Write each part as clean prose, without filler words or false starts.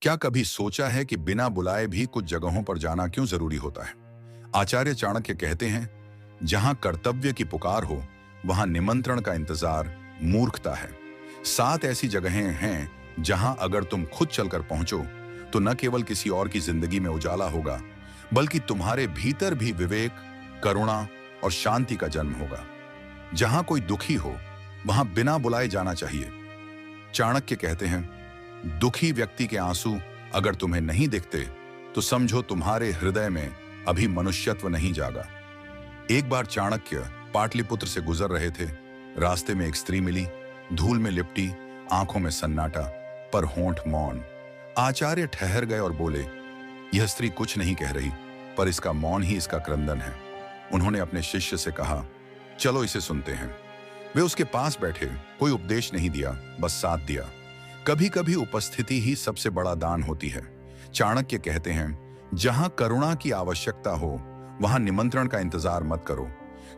क्या कभी सोचा है कि बिना बुलाए भी कुछ जगहों पर जाना क्यों जरूरी होता है? आचार्य चाणक्य कहते हैं, जहां कर्तव्य की पुकार हो, वहां निमंत्रण का इंतजार मूर्खता है। 7 ऐसी जगहें हैं जहां अगर तुम खुद चलकर पहुंचो तो न केवल किसी और की जिंदगी में उजाला होगा, बल्कि तुम्हारे भीतर भी विवेक, करुणा और शांति का जन्म होगा। जहां कोई दुखी हो, वहां बिना बुलाए जाना चाहिए। चाणक्य कहते हैं, दुखी व्यक्ति के आंसू अगर तुम्हें नहीं दिखते तो समझो तुम्हारे हृदय में अभी मनुष्यत्व नहीं जागा। एक बार चाणक्य पाटलिपुत्र से गुजर रहे थे। रास्ते में एक स्त्री मिली, धूल में लिपटी, आंखों में सन्नाटा, पर होंठ मौन। आचार्य ठहर गए और बोले, यह स्त्री कुछ नहीं कह रही, पर इसका मौन ही इसका क्रंदन है। उन्होंने अपने शिष्य से कहा, चलो इसे सुनते हैं। वे उसके पास बैठे, कोई उपदेश नहीं दिया, बस साथ दिया। कभी कभी उपस्थिति ही सबसे बड़ा दान होती है। चाणक्य कहते हैं, जहां करुणा की आवश्यकता हो, वहां निमंत्रण का इंतजार मत करो,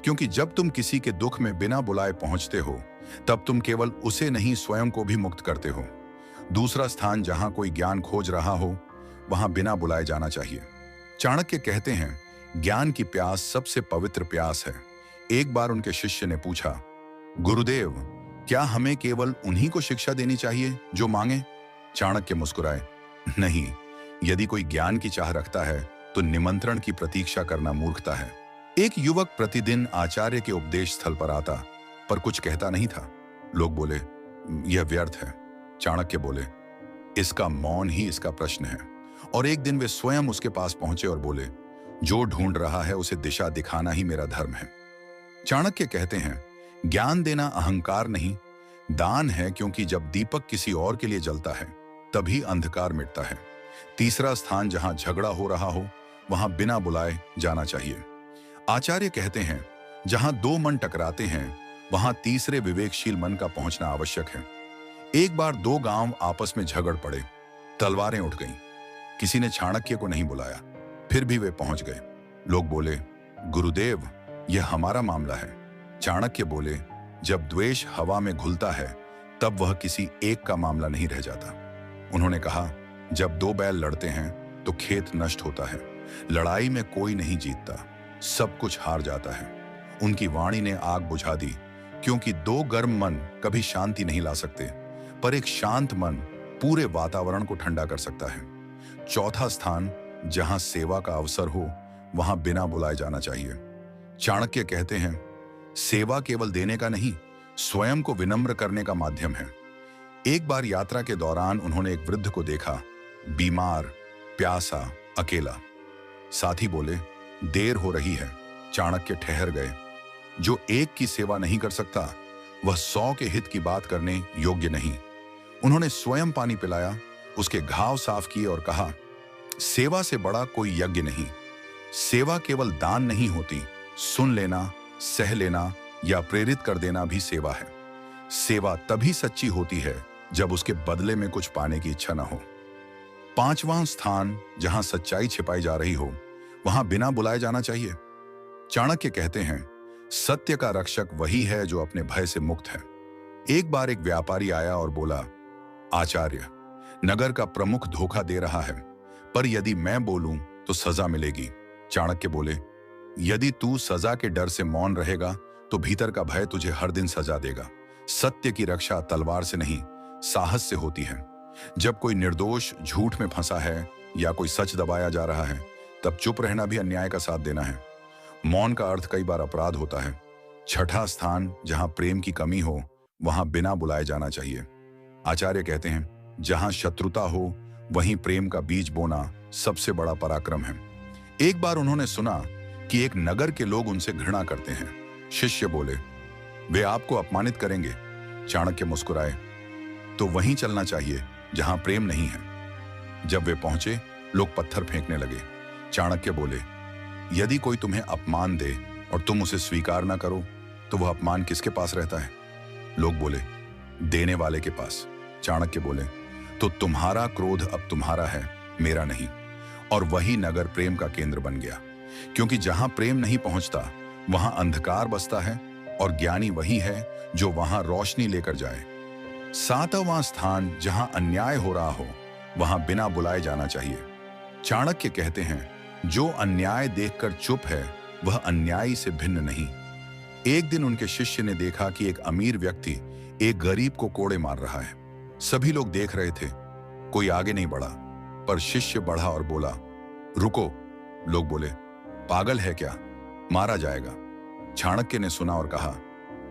क्योंकि जब तुम किसी के दुख में बिना बुलाए पहुंचते हो, तब तुम केवल उसे नहीं, स्वयं को भी मुक्त करते हो। दूसरा स्थान, जहां कोई ज्ञान खोज रहा हो, वहां बिना बुलाए जाना चाहिए। चाणक्य कहते हैं, ज्ञान की प्यास सबसे पवित्र प्यास है। एक बार उनके शिष्य ने पूछा, गुरुदेव, क्या हमें केवल उन्हीं को शिक्षा देनी चाहिए जो मांगे? चाणक्य मुस्कुराए, नहीं, यदि कोई ज्ञान की चाह रखता है तो निमंत्रण की प्रतीक्षा करना मूर्खता है। एक युवक प्रतिदिन आचार्य के उपदेश स्थल पर आता, पर कुछ कहता नहीं था। लोग बोले, यह व्यर्थ है। चाणक्य बोले, इसका मौन ही इसका प्रश्न है। और एक दिन वे स्वयं उसके पास पहुंचे और बोले, जो ढूंढ रहा है उसे दिशा दिखाना ही मेरा धर्म है। चाणक्य कहते हैं, ज्ञान देना अहंकार नहीं, दान है, क्योंकि जब दीपक किसी और के लिए जलता है तभी अंधकार मिटता है। तीसरा स्थान, जहां झगड़ा हो रहा हो, वहां बिना बुलाए जाना चाहिए। आचार्य कहते हैं, जहां दो मन टकराते हैं, वहां तीसरे विवेकशील मन का पहुंचना आवश्यक है। एक बार 2 गांव आपस में झगड़ पड़े, तलवारें उठ गईं। किसी ने चाणक्य को नहीं बुलाया, फिर भी वे पहुंच गए। लोग बोले, गुरुदेव, यह हमारा मामला है। चाणक्य बोले, जब द्वेष हवा में घुलता है तब वह किसी एक का मामला नहीं रह जाता। उन्होंने कहा, जब 2 बैल लड़ते हैं तो खेत नष्ट होता है। लड़ाई में कोई नहीं जीतता, सब कुछ हार जाता है। उनकी वाणी ने आग बुझा दी, क्योंकि 2 गर्म मन कभी शांति नहीं ला सकते, पर एक शांत मन पूरे वातावरण को ठंडा कर सकता है। चौथा स्थान, जहां सेवा का अवसर हो, वहां बिना बुलाए जाना चाहिए। चाणक्य कहते हैं, सेवा केवल देने का नहीं, स्वयं को विनम्र करने का माध्यम है। एक बार यात्रा के दौरान उन्होंने एक वृद्ध को देखा, बीमार, प्यासा, अकेला। साथी बोले, देर हो रही है। चाणक्य ठहर गए, जो एक की सेवा नहीं कर सकता, वह 100 के हित की बात करने योग्य नहीं। उन्होंने स्वयं पानी पिलाया, उसके घाव साफ किए और कहा, सेवा से बड़ा कोई यज्ञ नहीं। सेवा केवल दान नहीं होती, सुन लेना, सह लेना या प्रेरित कर देना भी सेवा है। सेवा तभी सच्ची होती है जब उसके बदले में कुछ पाने की इच्छा ना हो। 5वां स्थान, जहां सच्चाई छिपाई जा रही हो, वहां बिना बुलाए जाना चाहिए। चाणक्य कहते हैं, सत्य का रक्षक वही है जो अपने भय से मुक्त है। एक बार एक व्यापारी आया और बोला, आचार्य, नगर का प्रमुख धोखा दे रहा है, पर यदि मैं बोलूं तो सजा मिलेगी। चाणक्य बोले, यदि तू सजा के डर से मौन रहेगा तो भीतर का भय तुझे हर दिन सजा देगा। सत्य की रक्षा तलवार से नहीं, साहस से होती है। जब कोई निर्दोष झूठ में फंसा है या कोई सच दबाया जा रहा है, तब चुप रहना भी अन्याय का साथ देना है। मौन का अर्थ कई बार अपराध होता है। छठा स्थान, जहां प्रेम की कमी हो, वहां बिना बुलाए जाना चाहिए। आचार्य कहते हैं, जहां शत्रुता हो, वहीं प्रेम का बीज बोना सबसे बड़ा पराक्रम है। एक बार उन्होंने सुना कि एक नगर के लोग उनसे घृणा करते हैं। शिष्य बोले, वे आपको अपमानित करेंगे। चाणक्य मुस्कुराए, तो वहीं चलना चाहिए जहां प्रेम नहीं है। जब वे पहुंचे, लोग पत्थर फेंकने लगे। चाणक्य बोले, यदि कोई तुम्हें अपमान दे और तुम उसे स्वीकार ना करो, तो वह अपमान किसके पास रहता है? लोग बोले, देने वाले के पास। चाणक्य बोले, तो तुम्हारा क्रोध अब तुम्हारा है, मेरा नहीं। और वही नगर प्रेम का केंद्र बन गया, क्योंकि जहां प्रेम नहीं पहुंचता, वहां अंधकार बसता है, और ज्ञानी वही है जो वहां रोशनी लेकर जाए। 7वां स्थान, जहां अन्याय हो रहा हो, वहां बिना बुलाए जाना चाहिए। चाणक्य कहते हैं, जो अन्याय देखकर चुप है वह अन्यायी से भिन्न नहीं। एक दिन उनके शिष्य ने देखा कि एक अमीर व्यक्ति एक गरीब को कोड़े मार रहा है। सभी लोग देख रहे थे, कोई आगे नहीं बढ़ा, पर शिष्य बढ़ा और बोला, रुको। लोग बोले, पागल है क्या, मारा जाएगा। चाणक्य ने सुना और कहा,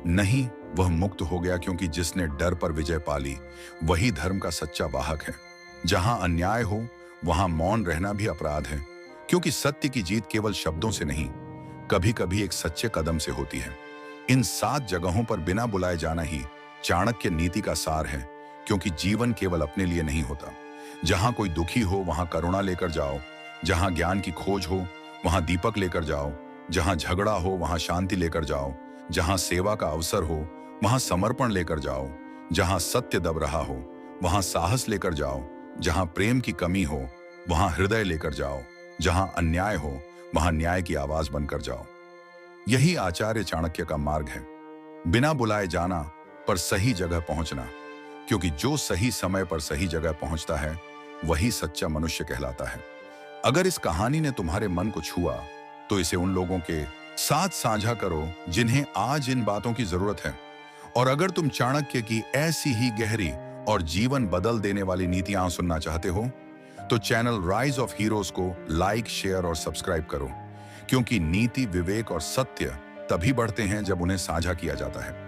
नहीं, वह मुक्त हो गया, क्योंकि जिसने डर पर विजय पाली वही धर्म का सच्चा वाहक है। जहां अन्याय हो वहां मौन रहना भी अपराध है, क्योंकि सत्य की जीत केवल शब्दों से नहीं, कभी कभी एक सच्चे कदम से होती है। इन 7 जगहों पर बिना बुलाए जाना ही चाणक्य नीति का सार है, क्योंकि जीवन केवल अपने लिए नहीं होता। जहां कोई दुखी हो वहां करुणा लेकर जाओ, जहां ज्ञान की खोज हो वहां दीपक लेकर जाओ, जहां झगड़ा हो वहां शांति लेकर जाओ, जहां सेवा का अवसर हो वहां समर्पण लेकर जाओ, जहां सत्य दब रहा हो वहां साहस लेकर जाओ, जहां प्रेम की कमी हो वहां हृदय लेकर जाओ, जहां अन्याय हो वहां न्याय की आवाज बनकर जाओ। यही आचार्य चाणक्य का मार्ग है, बिना बुलाए जाना पर सही जगह पहुंचना, क्योंकि जो सही समय पर सही जगह पहुंचता है वही सच्चा मनुष्य कहलाता है। अगर इस कहानी ने तुम्हारे मन को छुआ तो इसे उन लोगों के साथ साझा करो जिन्हें आज इन बातों की जरूरत है। और अगर तुम चाणक्य की ऐसी ही गहरी और जीवन बदल देने वाली नीतियां सुनना चाहते हो तो चैनल राइज ऑफ हीरोज को लाइक, शेयर और सब्सक्राइब करो, क्योंकि नीति, विवेक और सत्य तभी बढ़ते हैं जब उन्हें साझा किया जाता है।